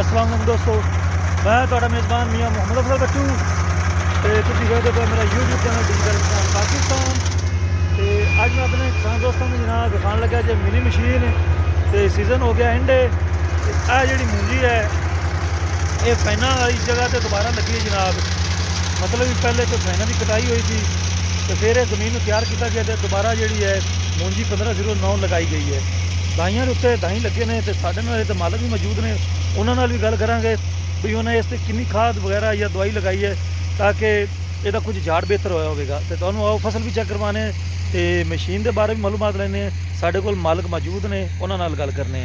अस्सलाम वालेकुम दोस्तों, मैं तुहाडा मेज़बान मियाँ मोहम्मद अफजल बट्टू ते तुसीं वेखदे पे मेरा यूट्यूब चैनल डिजिटल किसान पाकिस्तान। ते अज मैं अपने किसान दोस्तों को जनाब दिखाने लगा जो मिनी मशीन ते सीजन हो गया एंड। आ जी मूंजी है ये फैना वाली जगह पर दोबारा लगी है जनाब। मतलब भी पहले तो फैना की कटाई हुई थी तो फिर जमीन को तैयार किया गया तो दोबारा जी है मूंजी 1509 लगाई गई है। दाइयां के उत्ते दाई लगे ने तो साढ़े नाल तो मालक भी मौजूद ने, उन्होंने भी गल करांगे भी उन्हें इस किन्नी खाद वगैरह या दवाई लगाई है ताकि यदा कुछ झाड़ बेहतर होया होगा। तो तुहानूं आओ फसल भी चेक करवाने तो मशीन के बारे भी मालूमात लैने, साढ़े कोल मालक मौजूद ने उन्होंने नाल गल करने।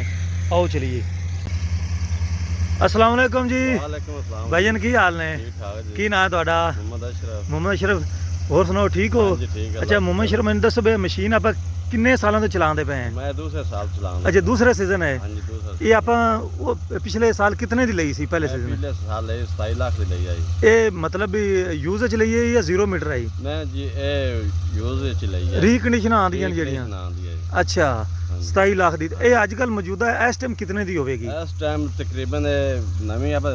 आओ चलिए। अस्सलाम वालेकुम जी। भाईजान की हाल ने? की नाम है तुहाडा? मोहम्मद अशरफ। होर सुनाओ ठीक हो? अच्छा मोहम्मद अशरफ, मैंने दसो भाई मशीन आप किन्ने सालों तो चलाते पे हैं? मैं दूसरे साल चलाऊंगा। अच्छा दूसरा सीजन है हाँ जी, दूसरा। ये आप पिछले साल कितने दी लई सी? पहले सीजन पिछले साल 27 लाख दी लई आई। ये मतलब भी यूज च लई है या 0 मीटर आई? मैं जी ए यूज च लई है। रीकंडीशन आंदियां जेड़ियां। अच्छा 27 लाख दी। ये अजकल मौजूदा इस टाइम कितने दी होगी? इस टाइम तकरीबन नवी आप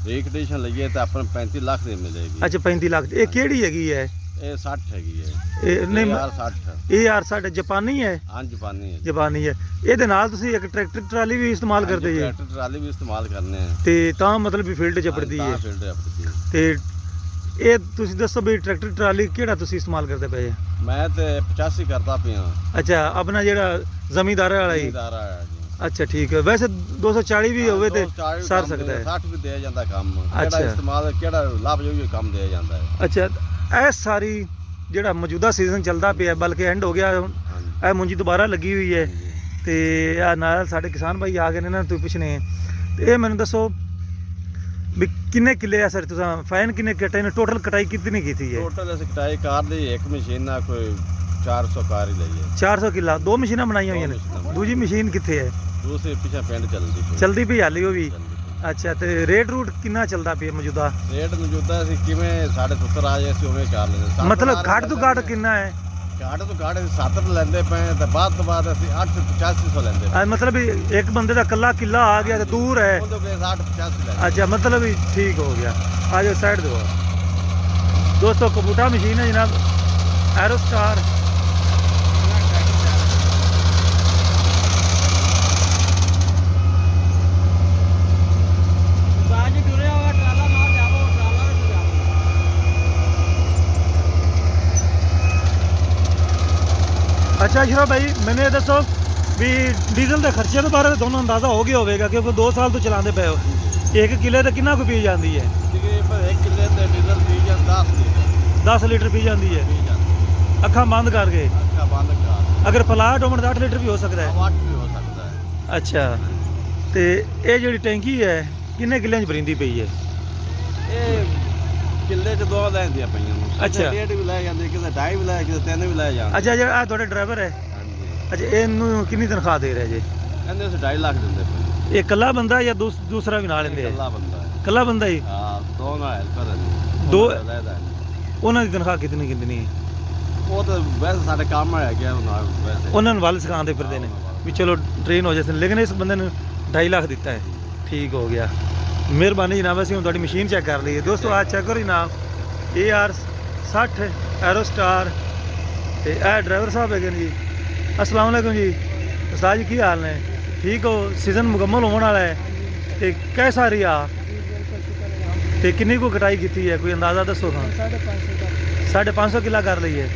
रीकंडीशन लईए तो अपन 35 लाख दी मिलेगी। अच्छा 35 लाख दी। ये केड़ी हैगी है? ये 60 हैगी है। नहीं यार 60 ये यार साढ़े जापानी है। हाँ जापानी है। जापानी है। ਇਹਦੇ ਨਾਲ ਤੁਸੀਂ ਇੱਕ ਟਰੈਕਟਰ ਟਰਾਲੀ ਵੀ ਇਸਤੇਮਾਲ ਕਰਦੇ ਜੀ? ट्रैक्टर ट्राली भी इस्तेमाल करने हैं ਤੇ ਤਾਂ ਮਤਲਬ ਵੀ ਫੀਲਡ 'ਚ ਪੜਦੀ ਹੈ। फील्ड अपनी ਤੇ ਇਹ ਤੁਸੀਂ ਦੱਸੋ ਵੀ ਟਰੈਕਟਰ ਟਰਾਲੀ ਕਿਹੜਾ ਤੁਸੀਂ ਇਸਤੇਮਾਲ ਕਰਦੇ ਪਏ? मैं तो 85 करता पिया। ਅੱਛਾ ਆਪਣਾ ਜਿਹੜਾ ਜ਼ਮੀਂਦਾਰ ਵਾਲਾ ਹੀ? अच्छा ठीक है। वैसे 240 भी होवे ते सर सकता है। 60 भी दे ਜਾਂਦਾ ਕੰਮ। अच्छा। ਕਿਹੜਾ ਇਸਤੇਮਾਲ ਕਿਹੜਾ ਲਾਭ ਜੋ ਕੰਮ ਦੇ ਜਾਂਦਾ ਹੈ। अच्छा ਇਹ ਸਾਰੀ ਜਿਹੜਾ ਮੌਜੂਦਾ ਸੀਜ਼ਨ ਚੱਲਦਾ ਪਿਆ ਬਲਕਿ ਐਂਡ ਹੋ ਗਿਆ ਹੁਣ, ਇਹ ਮੁੰਜੀ ਦੁਬਾਰਾ ਲੱਗੀ ਹੋਈ ਹੈ ਤੇ ਆ ਨਾਲ ਸਾਡੇ ਕਿਸਾਨ ਭਾਈ ਆ ਗਏ ਨੇ ਨਾ, ਤੁਸੀਂ ਪੁੱਛਣੇ ਤੇ ਇਹ ਮੈਨੂੰ ਦੱਸੋ ਵੀ ਕਿੰਨੇ ਕਿੱਲੇ ਆ ਸਰ ਤੁਸੀਂ ਫਾਈਨ ਕਿੰਨੇ ਕਟਾਈ ਨੇ? ਟੋਟਲ ਕਟਾਈ ਕਿੰਨੀ ਕੀਤੀ ਹੈ? ਟੋਟਲ ਅਸੀਂ ਕਟਾਈ ਕਾਰ ਦੀ ਇੱਕ ਮਸ਼ੀਨ ਨਾਲ ਕੋਈ 400 ਕਾਰ ਹੀ ਲਈ ਹੈ। 400 ਕਿੱਲਾ। ਦੋ ਮਸ਼ੀਨਾਂ ਬਣਾਈਆਂ ਹੋਈਆਂ ਨੇ। ਦੂਜੀ ਮਸ਼ੀਨ ਕਿੱਥੇ ਹੈ? ਦੂਸਰੇ ਪਿੱਛੇ ਪਿੰਡ ਚਲਦੀ ਪਈ ਹਾਲੀ ਉਹ ਵੀ? ਅੱਛਾ ਤੇ ਰੇਟ ਰੂਟ ਕਿੰਨਾ ਚੱਲਦਾ ਪਿਆ ਮੌਜੂਦਾ? ਰੇਟ ਮੌਜੂਦਾ ਅਸੀਂ ਕਿਵੇਂ 70 ਆ ਜਾਏ ਅਸੀਂ ਉਵੇਂ ਕਰ ਲੈਂਦੇ। ਮਤਲਬ ਘੱਟ ਤੋਂ ਘੱਟ ਕਿੰਨਾ ਹੈ? ਘੱਟ ਤੋਂ ਘੱਟ 70 ਲੈਂਦੇ ਪਏ ਤੇ ਬਾਅਦ ਤੋਂ ਬਾਅਦ ਅਸੀਂ 885 ਲੈਂਦੇ ਪਏ। ਮਤਲਬ ਵੀ ਇੱਕ ਬੰਦੇ ਦਾ ਕੱਲਾ ਕਿੱਲਾ ਆ ਗਿਆ ਤੇ ਦੂਰ ਹੈ। ਉਹਦੇ ਕੋਲ 885 ਲੈਂਦੇ। अच्छा मतलब भी ठीक हो गया। आज साइड दो दोस्तों, कबूटा मशीन है जनाब, एरोस्टार। अच्छा अशरफ भाई मैंने ये दसो भी डीजल के खर्चे के बारे में दोनों अंदाजा हो गया होगा क्योंकि 2 साल तो चलाते पे हो। एक किले तो कितना को पी जाती है? तकरीबन 1 किले ते डीजल पी ਜਾਂਦਾ 10 लीटर पी जाती है अखा बंद करके। ਅੱਛਾ ਬੰਦ ਕਰ। अगर फ्लाट हो तो 8 लीटर भी हो सकता है। 8 भी हो सकता है। अच्छा तो ये जी टैंकी है किन्ने किले भरींदी पई है? ਇਹ ਕਿੱਲੇ ਚ 2 ਲੈਂਦੀਆਂ ਪਈਆਂ ਨੂੰ। ਅੱਛਾ। ਡੇਢ ਵੀ ਲੈ ਜਾਂਦੇ, ਕਿਸੇ 2.5 ਵੀ ਲੈ, ਕਿਸੇ 3 ਵੀ ਲੈ ਜਾਂਦੇ। अच्छा जो थोड़े ड्राइवर है? ਹਾਂਜੀ। अच्छा इनू कितनी तनख्वाह दे रहे जी? ਕਹਿੰਦੇ ਅਸੀਂ 2.5 ਲੱਖ ਦਿੰਦੇ ਪਏ। ये कला बंदा या दूसरा भी ना लेंदे? ਇਕੱਲਾ ਬੰਦਾ ਹੈ। कला बंदा ही? ਹਾਂ ਦੋਨੋਂ ਹੈਲਪਰ ਨੇ। दो ਲੈਦਾ उन्होंने तनख्वाह कितनी कितनी है? ਉਹ ਤਾਂ ਵੈਸੇ ਸਾਡੇ ਕੰਮ ਹੈ ਗਿਆ ਉਹਨਾਂ ਵੈਸੇ। उन्होंने वल सिखाते फिरते हैं भी चलो ट्रेन हो जाते, लेकिन इस बंदे ने 2.5 लाख दिता है। ठीक हो गया, मेहरबानी जनाब। असीं हुण तुहाडी मशीन चेक कर ली है दोस्तों। आज चेक करो जनाब AR 60 एरोस्टार ते ए ड्राइवर साहब है जी। अस्सलाम वालेकुम जी। उस्ताद जी की हाल ने? ठीक हो? सीजन मुकम्मल होने वाला है तो कैसा रहा तो किन्नी को कटाई की है? कोई अंदाज़ा दसो। 550 किला कर ली है।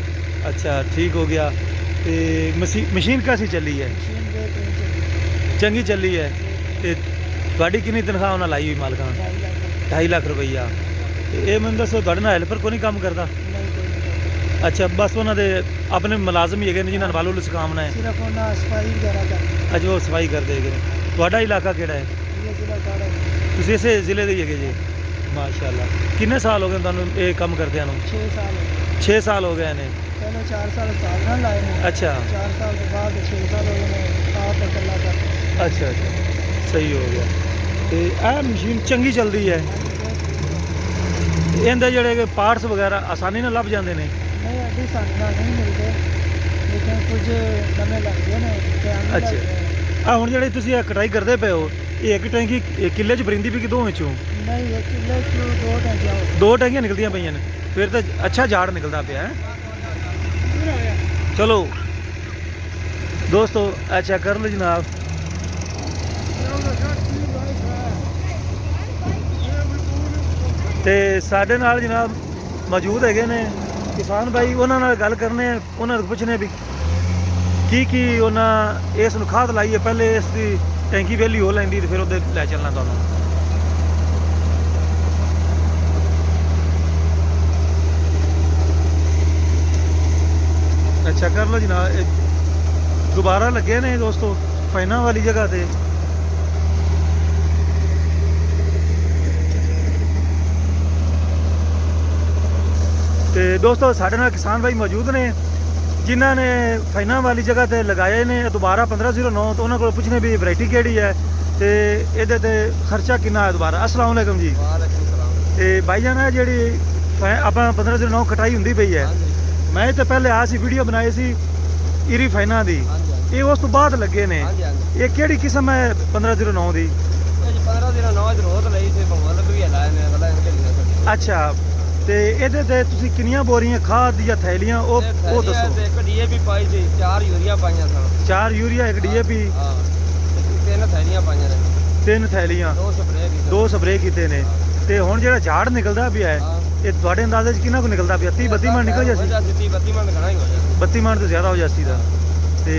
अच्छा ठीक हो गया। तो मशीन कैसी चली है? चंगी चली है। तो गाड़ी कितनी तनख्वाह उन्हें लाई हुई मालका? 2.5 लाख रुपया। ये मैंने दसो थोड़े ना हेल्पर को नहीं काम करता? अच्छा बस उन्होंने अपने मुलाजम ही है जिन्होंने वाल वुल सिखाना है? अच्छा वो सफाई कर देगे। थोड़ा इलाका केड़ा है? तुम इस जिले के ही है जी? माशाअल्लाह। कितने साल हो गए तुहानू ये काम करदे नू? 6 साल हो गए ने। पहले 4 साल साल लाए ने। अच्छा 4 साल के बाद 6 साल हो गए आप अकेला कर। अच्छा अच्छा सही हो गया। तो यह मशीन चंगी चलती है? इहदे जेहड़े पार्ट्स वगैरह आसानी नाल लभ जांदे ने? नहीं अभी सानू नहीं मिलते लेकिन कुछ नवे लगते हैं। अच्छा आ हुण जेहड़े तुसीं कटाई करदे पे हो ਇਹ ਇੱਕ ਟੈਂਕੀ ਕਿੱਲੇ 'ਚ ਭਰਿੰਦੀ ਵੀ ਕਿ ਦੋਵੇਂ ਚੋਂ ਨਹੀਂ ਇੱਕ ਕਿੱਲੇ ਚ ਦੋ ਟੈਂਕੀਆਂ ਹੋ ਦੋ ਟੈਂਕੀਆਂ ਨਿਕਲਦੀਆਂ ਪਈਆਂ ਨੇ ਫਿਰ ਤਾਂ ਅੱਛਾ ਝਾੜ ਨਿਕਲਦਾ ਪਿਆ ਹੈ। ਚਲੋ ਦੋਸਤੋ ਇਹ ਚੈੱਕ ਕਰ ਲਓ ਜਨਾਬ। ਤੇ ਸਾਡੇ ਨਾਲ ਜਨਾਬ ਮੌਜੂਦ ਹੈਗੇ ਨੇ ਕਿਸਾਨ ਭਾਈ, ਉਹਨਾਂ ਨਾਲ ਗੱਲ ਕਰਨੇ ਆ, ਉਹਨਾਂ ਨੂੰ ਪੁੱਛਣੇ ਵੀ ਕੀ ਉਹਨਾਂ ਇਸ ਨੂੰ ਖਾਦ ਲਾਈ ਹੈ। ਪਹਿਲੇ ਇਸ ਦੀ ਟੈਂਕੀ ਵੇਲੀ ਹੋ ਲੈਂਦੀ ਤੇ ਫਿਰ ਉਹਦੇ ਲੈ ਚੱਲਣਾ ਤੁਹਾਨੂੰ। ਅੱਛਾ ਕਰ ਲਓ ਜਨਾਬ। ਇਹ ਦੁਬਾਰਾ ਲੱਗੇ ਨੇ ਦੋਸਤੋ ਫਾਈਨਾ ਵਾਲੀ ਜਗ੍ਹਾ ਤੇ। ਤੇ ਦੋਸਤੋ ਸਾਡੇ ਨਾਲ ਕਿਸਾਨ ਭਾਈ ਮੌਜੂਦ ਨੇ ਜਿਨ੍ਹਾਂ ਨੇ ਫਾਈਨਾ ਵਾਲੀ ਜਗ੍ਹਾ ਤੇ ਲਗਾਏ ਨੇ ਦੁਬਾਰਾ 1509। ਤੋਂ ਉਹਨਾਂ ਕੋਲ ਪੁੱਛਣੇ ਵੀ ਵੈਰਾਈਟੀ ਕਿਹੜੀ ਹੈ ਤੇ ਇਹਦੇ ਤੇ ਖਰਚਾ ਕਿੰਨਾ ਹੈ ਦੁਬਾਰਾ। अस्सलाम वालेकुम जी। वालेकुम सलाम। ਤੇ ਭਾਈ ਜਾਨ ਇਹ ਜਿਹੜੀ ਆਪਾਂ 1509 ਕਟਾਈ ਹੁੰਦੀ ਪਈ ਹੈ, ਮੈਂ ਇਹ ਤਾਂ ਪਹਿਲੇ ਆ ਸੀ ਵੀਡੀਓ ਬਣਾਈ ਸੀ ਇਰੀ ਫਾਈਨਾ ਦੀ, ਇਹ ਉਸ ਤੋਂ ਬਾਅਦ ਲੱਗੇ ਨੇ। ਇਹ ਕਿਹੜੀ ਕਿਸਮ ਹੈ 1509 ਦੀ? 1509 ਜ਼ਰੂਰਤ ਲਈ ਸੀ ਭਗਵਾਨ ਵੀ ਹਲਾਇਆ ਨੇ ਅਗਲਾ ਇਨਕੇ। ਅੱਛਾ ਤੇ ਇਹਦੇ ਤੇ ਤੁਸੀਂ ਕਿੰਨੀਆਂ ਬੋਰੀਆਂ ਖਾਦ ਦੀਆਂ ਥੈਲੀਆਂ ਉਹ ਦੱਸੋ। ਤੇ ਇੱਕ ਡੀਏਪੀ ਪਾਈ ਸੀ, 4 ਯੂਰੀਆ ਪਾਈਆਂ ਸਨ। 4 ਯੂਰੀਆ, 1 ਡੀਏਪੀ, ਹਾਂ 3 ਥੈਲੀਆਂ ਪਾਈਆਂ ਨੇ, 3 ਥੈਲੀਆਂ, 2 ਸਪਰੇਅ ਕੀਤੇ। 2 ਸਪਰੇਅ ਕੀਤੇ ਨੇ। ਤੇ ਹੁਣ ਜਿਹੜਾ ਝਾੜ ਨਿਕਲਦਾ ਪਿਆ ਹੈ ਇਹ ਤੁਹਾਡੇ ਅੰਦਾਜ਼ੇ 'ਚ ਕਿੰਨਾ ਕੁ ਨਿਕਲਦਾ ਪਿਆ? 30-32 ਮਣ ਨਿਕਲ ਜਾਸੀ? 30-32 ਮਣ ਘਣਾ ਹੀ ਹੋ ਜਾਂਦਾ। 32 ਮਣ ਤੋਂ ਜ਼ਿਆਦਾ ਹੋ ਜਾਸੀ ਦਾ। ਤੇ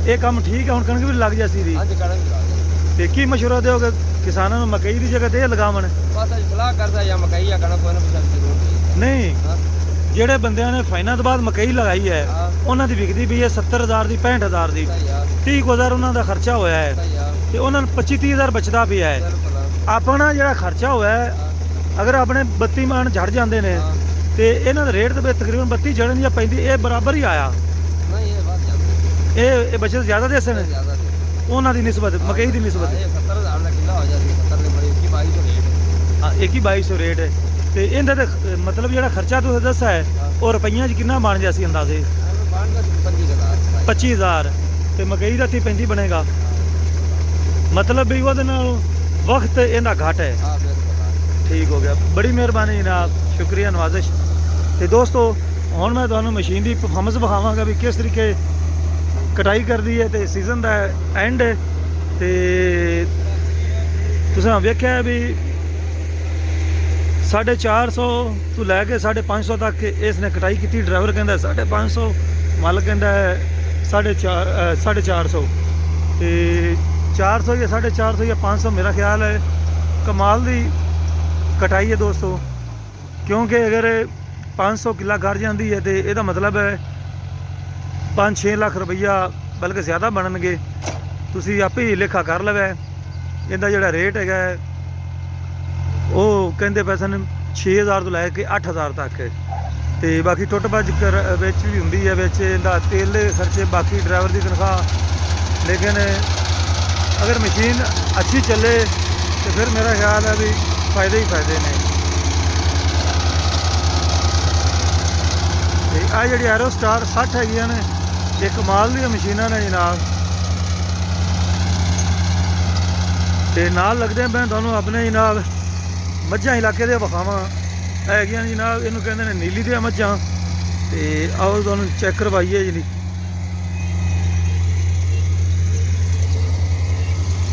ਇਹ ਕੰਮ ਠੀਕ ਹੈ, ਹੁਣ ਕਣਕ ਵੀ ਲੱਗ ਜਾਸੀ ਦੀ। ਅੱਜ ਕਣਕ ਲਾ ਦੇ। ਤੇ ਕੀ ਮਸ਼ਵਰਾ ਦਿਓਗੇ ਕਿਸਾਨਾਂ ਨੂੰ ਮਕਈ ਦੀ ਜਗ੍ਹਾ ਤੇ ਇਹ ਲਗਾਵਣ? ਬਸ ਅੱਜ ਸਲਾਹ ਕਰਦਾ ਜਾਂ ਮਕਈ ਜਾਂ ਕਣਕ ਕੋਈ ਨਾ ਕੋਈ ਜ਼ਰੂਰ ਨਹੀਂ, ਜਿਹੜੇ ਬੰਦਿਆਂ ਨੇ ਫਾਈਨਾਂ ਤੋਂ ਬਾਅਦ ਮਕਈ ਲਗਾਈ ਹੈ ਉਹਨਾਂ ਦੀ ਵਿਕਦੀ ਵੀ ਹੈ 70,000 ਦੀ, 65,000 ਦੀ। 30,000 ਉਹਨਾਂ ਦਾ ਖਰਚਾ ਹੋਇਆ ਹੈ ਤੇ ਉਹਨਾਂ ਨੂੰ 25-30,000 ਬਚਦਾ ਪਿਆ ਹੈ। ਆਪਣਾ ਜਿਹੜਾ ਖਰਚਾ ਹੋਇਆ ਹੈ ਅਗਰ ਆਪਣੇ 32 ਮਣ ਝੜ ਜਾਂਦੇ ਨੇ ਤੇ ਇਹਨਾਂ ਦਾ ਰੇਟ ਤੇ ਤਕਰੀਬਨ 32 ਝੜਨ ਜਾਂ 35 ਇਹ ਬਰਾਬਰ ਹੀ ਆਇਆ। ਨਹੀਂ ਇਹ ਵੱਧ ਜਾਂਦਾ। ਇਹ ਬਚਤ ਜ਼ਿਆਦਾ ਦੇ ਸਨ ਜ਼ਿਆਦਾ ਦੇ ਉਹਨਾਂ ਦੀ ਨਿਸਬਤ, ਮਕਈ ਦੀ ਨਿਸਬਤ। ਇਹ 70,000 ਦਾ ਕਿੱਲਾ ਹੋ ਜਾਂਦੀ। 70 ਦੇ ਬੜੀ 21-22 ਰੇਟ। ਹਾਂ 21-2200 ਰੇਟ ਹੈ। ਤੇ ਇਹਦਾ ਤੇ ਮਤਲਬ ਜਿਹੜਾ ਖਰਚਾ ਤੁਸੀਂ ਦੱਸਿਆ ਹੈ ਉਹ ਰੁਪਈਆਂ 'ਚ ਕਿੰਨਾ ਬਣ ਗਿਆ ਸੀ ਅੰਦਾਜ਼ੇ? 25,000 ਤੇ ਮਕਈ ਦਾ 30-35 ਬਣੇਗਾ। ਮਤਲਬ ਵੀ ਉਹਦੇ ਨਾਲ ਵਕਤ ਇਹਦਾ ਘੱਟ ਹੈ। ਹਾਂ ਬਿਲਕੁਲ ਠੀਕ ਹੋ ਗਿਆ, ਬੜੀ ਮਿਹਰਬਾਨੀ ਜਨਾਬ, ਸ਼ੁਕਰੀਆ ਨਵਾਜ਼ਿਸ਼। ਤੇ ਦੋਸਤੋ ਹੁਣ ਮੈਂ ਤੁਹਾਨੂੰ ਮਸ਼ੀਨ ਦੀ ਪਰਫਾਰਮੈਂਸ ਵਿਖਾਵਾਂਗਾ ਵੀ ਕਿਸ ਤਰੀਕੇ ਕਟਾਈ ਕਰਦੀ ਹੈ। ਤੇ ਸੀਜ਼ਨ ਦਾ ਐਂਡ ਹੈ ਤੇ ਤੁਸੀਂ ਵੇਖਿਆ ਵੀ 450 ਤੋਂ ਲੈ ਕੇ 550 ਤੱਕ ਇਸ ਨੇ ਕਟਾਈ ਕੀਤੀ। ਡਰਾਈਵਰ ਕਹਿੰਦਾ 550, ਮਾਲਕ ਕਹਿੰਦਾ 450 ਤੇ 400 ਜਾਂ 450 ਜਾਂ 500 ਮੇਰਾ ਖਿਆਲ ਹੈ। ਕਮਾਲ ਦੀ ਕਟਾਈ ਹੈ ਦੋਸਤੋ, ਕਿਉਂਕਿ ਅਗਰ 500 ਕਿੱਲਾ ਕਰ ਜਾਂਦੀ ਹੈ ਤੇ ਇਹਦਾ ਮਤਲਬ ਹੈ 5-6 ਲੱਖ ਰੁਪਈਆ ਬਲਕਿ ਜ਼ਿਆਦਾ ਬਣਨਗੇ। ਤੁਸੀਂ ਆਪੇ ਹੀ ਲੇਖਾ ਕਰ ਲਵੇ। ਇਹਦਾ ਜਿਹੜਾ ਰੇਟ ਹੈਗਾ ਉਹ ਕਹਿੰਦੇ ਪਏ ਸਨ 6,000 ਤੋਂ ਲੈ ਕੇ 8,000 ਤੱਕ। ਤੇ ਬਾਕੀ ਟੁੱਟ ਭੱਜ ਵਿੱਚ ਵੀ ਹੁੰਦੀ ਹੈ, ਵਿੱਚ ਇਹਦਾ ਤੇਲ ਦੇ ਖਰਚੇ, ਬਾਕੀ ਡਰਾਈਵਰ ਦੀ ਤਨਖਾਹ। ਲੇਕਿਨ ਅਗਰ ਮਸ਼ੀਨ ਅੱਛੀ ਚੱਲੇ ਤੇ ਫਿਰ ਮੇਰਾ ਖਿਆਲ ਹੈ ਵੀ ਫਾਇਦੇ ਹੀ ਫਾਇਦੇ ਨੇ। ਤੇ ਆ ਜਿਹੜੀ ਐਰੋ ਸਟਾਰ 60 ਹੈਗੀਆਂ ਨੇ, ਇਹ ਕਮਾਲ ਦੀਆਂ ਮਸ਼ੀਨਾਂ ਨੇ ਜਨਾਬ। ਤੇ ਨਾਲ ਲੱਗਦੇ ਮੈਂ ਤੁਹਾਨੂੰ ਆਪਣੇ ਜਨਾਬ ਮੱਝਾਂ ਇਲਾਕੇ ਦੇ ਵਿਖਾਵਾਂ ਹੈਗੀਆਂ ਜਨਾਬ। ਇਹਨੂੰ ਕਹਿੰਦੇ ਨੇ ਨੀਲੀ ਦੀਆਂ ਮੱਝਾਂ। ਤੇ ਆਓ ਤੁਹਾਨੂੰ ਚੈੱਕ ਕਰਵਾਈਏ ਜੀ।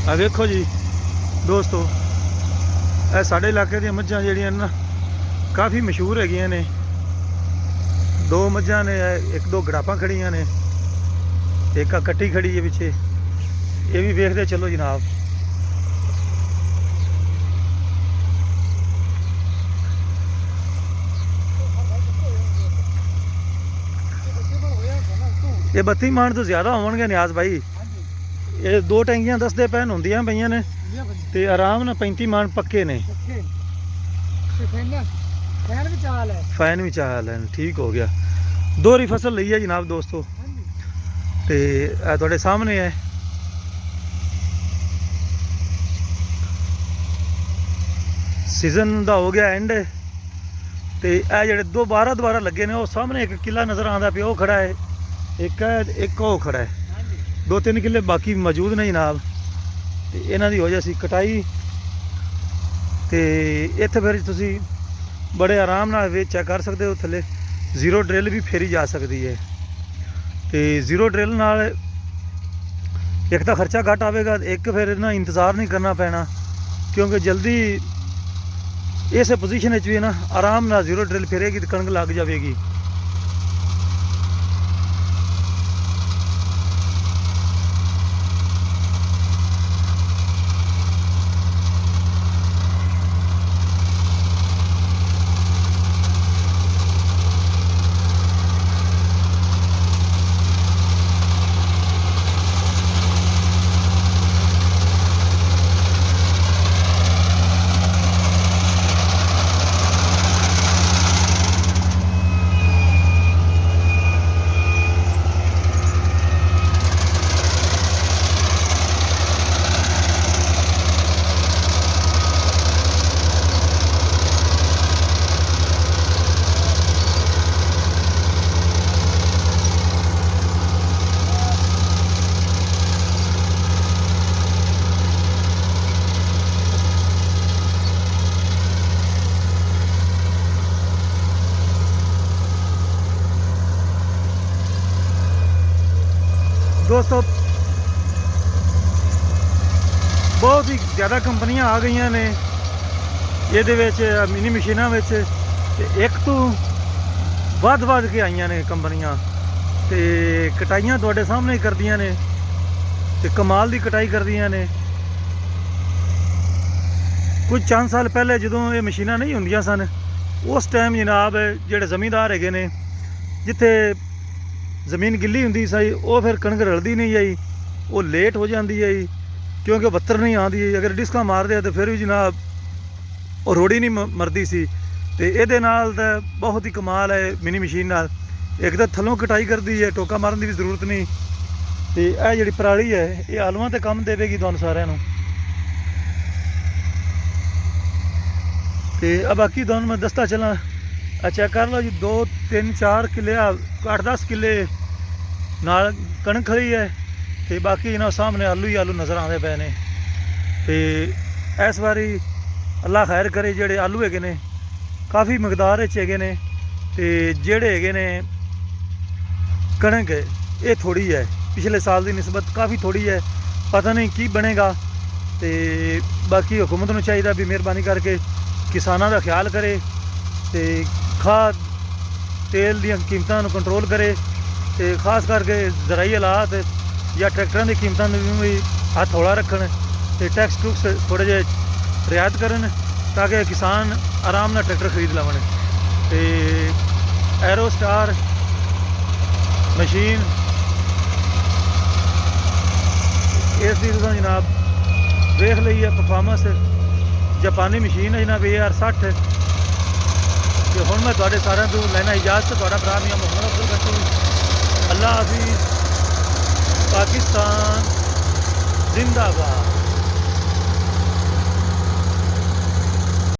ਆ ਵੇਖੋ ਜੀ ਦੋਸਤੋ, ਇਹ ਸਾਡੇ ਇਲਾਕੇ ਦੀਆਂ ਮੱਝਾਂ ਜਿਹੜੀਆਂ ਨਾ ਕਾਫੀ ਮਸ਼ਹੂਰ ਹੈਗੀਆਂ ਨੇ। 2 ਮੱਝਾਂ ਨੇ, 1-2 ਗੜਾਪਾਂ ਖੜੀਆਂ ਨੇ, ਇੱਕ ਆ ਕੱਟੀ ਖੜੀ ਹੈ ਪਿੱਛੇ। ਇਹ ਵੀ ਵੇਖਦੇ ਚਲੋ ਜਨਾਬ। ਇਹ 32 ਮਣ ਤੋਂ ਜ਼ਿਆਦਾ ਹੋਣਗੇ ਨਿਆਜ਼ ਭਾਈ। ਇਹ 2 ਟੈਂਕੀਆਂ ਦੱਸਦੇ ਪੈਣ ਹੁੰਦੀਆਂ ਪਈਆਂ ਨੇ ਤੇ ਆਰਾਮ ਨਾਲ 35 ਮਣ ਪੱਕੇ ਨੇ। ਫੈਨ ਵੀ ਚਾਲ ਹੈ, ਫੈਨ ਵੀ ਚਾਲ ਹੈ। ਠੀਕ ਹੋ ਗਿਆ। ਦੋਹਰੀ ਫਸਲ ਲਈ ਹੈ ਜਨਾਬ ਦੋਸਤੋ। ਤੇ ਇਹ ਤੁਹਾਡੇ ਸਾਹਮਣੇ ਹੈ। ਸੀਜ਼ਨ ਦਾ ਹੋ ਗਿਆ ਐਂਡ ਤੇ ਇਹ ਜਿਹੜੇ ਦੁਬਾਰਾ ਲੱਗੇ ਨੇ ਉਹ ਸਾਹਮਣੇ ਇੱਕ ਕਿੱਲਾ ਨਜ਼ਰ ਆਉਂਦਾ ਪਿਆ, ਉਹ ਖੜਾ ਹੈ। ਇੱਕ ਉਹ ਖੜਾ ਹੈ। 2-3 ਕਿੱਲੇ ਬਾਕੀ ਮੌਜੂਦ ਨੇ ਜਨਾਬ। ਤੇ ਇਹਨਾਂ ਦੀ ਹੋ ਜਾਏ ਸੀ ਕਟਾਈ। ਤੇ ਇੱਥੇ ਫਿਰ ਤੁਸੀਂ ਬੜੇ ਆਰਾਮ ਨਾਲ ਵੇਚ ਚੈੱਕ ਕਰ ਸਕਦੇ ਹੋ। ਥੱਲੇ ਜ਼ੀਰੋ ਡਰਿਲ ਵੀ ਫੇਰੀ ਜਾ ਸਕਦੀ ਹੈ। ਤੇ ਜ਼ੀਰੋ ਡਰਿਲ ਨਾਲ ਇੱਕ ਤਾਂ ਖਰਚਾ ਘੱਟ ਆਵੇਗਾ, ਇੱਕ ਫਿਰ ਨਾ ਇੰਤਜ਼ਾਰ ਨਹੀਂ ਕਰਨਾ ਪੈਣਾ, ਕਿਉਂਕਿ ਜਲਦੀ ਇਸੇ ਪੋਜੀਸ਼ਨ ਵਿੱਚ ਵੀ ਨਾ ਆਰਾਮ ਨਾਲ ਜ਼ੀਰੋ ਡਰਿਲ ਫੇਰੇਗੀ ਤੇ ਕਣਕ ਲੱਗ ਜਾਵੇਗੀ। ਦੋਸਤੋ ਬਹੁਤ ਹੀ ਜ਼ਿਆਦਾ ਕੰਪਨੀਆਂ ਆ ਗਈਆਂ ਨੇ ਇਹਦੇ ਵਿੱਚ ਮਿਨੀ ਮਸ਼ੀਨਾਂ ਵਿੱਚ, ਤੇ ਇੱਕ ਤੋਂ ਵੱਧ ਕੇ ਆਈਆਂ ਨੇ ਕੰਪਨੀਆਂ, ਤੇ ਕਟਾਈਆਂ ਤੁਹਾਡੇ ਸਾਹਮਣੇ ਹੀ ਕਰਦੀਆਂ ਨੇ ਤੇ ਕਮਾਲ ਦੀ ਕਟਾਈ ਕਰਦੀਆਂ ਨੇ। ਕੁਝ ਚੰਦ ਸਾਲ ਪਹਿਲੇ ਜਦੋਂ ਇਹ ਮਸ਼ੀਨਾਂ ਨਹੀਂ ਹੁੰਦੀਆਂ ਸਨ, ਉਸ ਟਾਈਮ ਜਨਾਬ ਜਿਹੜੇ ਜ਼ਮੀਂਦਾਰ ਹੈਗੇ ਨੇ, ਜਿੱਥੇ ਜ਼ਮੀਨ ਗਿੱਲੀ ਹੁੰਦੀ ਸੀ ਉਹ ਫਿਰ ਕਣਕ ਰਲਦੀ ਨਹੀਂ ਆਈ, ਉਹ ਲੇਟ ਹੋ ਜਾਂਦੀ ਹੈ ਜੀ, ਕਿਉਂਕਿ ਬੱਤਰ ਨਹੀਂ ਆਉਂਦੀ। ਅਗਰ ਡਿਸਕਾਂ ਮਾਰਦੇ ਆ ਤਾਂ ਫਿਰ ਵੀ ਜਨਾਬ ਉਹ ਰੋੜੀ ਨਹੀਂ ਮਰਦੀ ਸੀ। ਤੇ ਇਹਦੇ ਨਾਲ ਤਾਂ ਬਹੁਤ ਹੀ ਕਮਾਲ ਹੈ ਮਿਨੀ ਮਸ਼ੀਨ ਨਾਲ। ਇੱਕ ਤਾਂ ਥੱਲੋਂ ਕਟਾਈ ਕਰਦੀ ਹੈ, ਟੋਕਾ ਮਾਰਨ ਦੀ ਵੀ ਜ਼ਰੂਰਤ ਨਹੀਂ। ਤੇ ਇਹ ਜਿਹੜੀ ਪਰਾਲੀ ਹੈ ਇਹ ਆਲੂਆਂ ਤੇ ਕੰਮ ਦੇਵੇਗੀ ਤੁਹਾਨੂੰ ਸਾਰਿਆਂ ਨੂੰ। ਤੇ ਆ ਬਾਕੀ ਤੁਹਾਨੂੰ ਮੈਂ ਦੱਸਦਾ ਚੱਲਾਂ, ਚੈੱਕ ਕਰ ਲਓ ਜੀ, 2 3 4 ਕਿੱਲੇ 8-10 ਕਿੱਲੇ ਨਾਲ ਕਣਕ ਖੜੀ ਹੈ, ਤੇ ਬਾਕੀ ਇਹਨਾਂ ਸਾਹਮਣੇ ਆਲੂ ਹੀ ਆਲੂ ਨਜ਼ਰ ਆਉਂਦੇ ਪਏ ਨੇ। ਤੇ ਇਸ ਵਾਰੀ ਅੱਲਾ ਖੈਰ ਕਰੇ, ਜਿਹੜੇ ਆਲੂ ਹੈਗੇ ਨੇ ਕਾਫੀ ਮਕਦਾਰ ਵਿੱਚ ਹੈਗੇ ਨੇ, ਤੇ ਜਿਹੜੇ ਹੈਗੇ ਨੇ ਕਣਕ ਇਹ ਥੋੜੀ ਹੈ, ਪਿਛਲੇ ਸਾਲ ਦੀ ਨਿਸਬਤ ਕਾਫੀ ਥੋੜੀ ਹੈ, ਪਤਾ ਨਹੀਂ ਕੀ ਬਣੇਗਾ। ਤੇ ਬਾਕੀ ਹੁਕੂਮਤ ਨੂੰ ਚਾਹੀਦਾ ਵੀ ਮਿਹਰਬਾਨੀ ਕਰਕੇ ਕਿਸਾਨਾਂ ਦਾ ਖਿਆਲ ਕਰੇ, ਤੇ ਖਾਦ ਤੇਲ ਦੀਆਂ ਕੀਮਤਾਂ ਨੂੰ ਕੰਟਰੋਲ ਕਰੇ, ਤੇ ਖਾਸ ਕਰਕੇ ਜ਼ਰਾਈ ਹਾਲਾਤ ਜਾਂ ਟਰੈਕਟਰਾਂ ਦੀ ਕੀਮਤਾਂ ਨੂੰ ਵੀ ਹੱਥ ਹੌਲਾ ਰੱਖਣ, ਤੇ ਟੈਕਸ ਟੂਕਸ ਥੋੜ੍ਹੇ ਜਿਹੇ ਰਿਆਇਤ ਕਰਨ, ਤਾਂ ਕਿ ਕਿਸਾਨ ਆਰਾਮ ਨਾਲ ਟਰੈਕਟਰ ਖਰੀਦ ਲਵਣ। ਤੇ ਐਰੋ ਸਟਾਰ ਮਸ਼ੀਨ ਇਸ ਦੀ ਤੁਸੀਂ ਜਨਾਬ ਵੇਖ ਲਈ ਹੈ ਪਰਫਾਰਮੈਂਸ, ਜਾਪਾਨੀ ਮਸ਼ੀਨ ਹੈ ਜਨਾਬ AR60। ਤੇ ਹੁਣ ਮੈਂ ਤੁਹਾਡੇ ਸਾਰਿਆਂ ਤੋਂ ਲੈਣਾ ਇਜਾਜ਼ਤ, ਤੁਹਾਡਾ ਭਰਾ ਮੀਆਂ ਮੁਹੰਮਦ ਅਬਦੁਲ ਗੱਟੂ। ਅੱਲਾ ਹਾਫਿਜ਼। ਪਾਕਿਸਤਾਨ ਜ਼ਿੰਦਾਬਾਦ।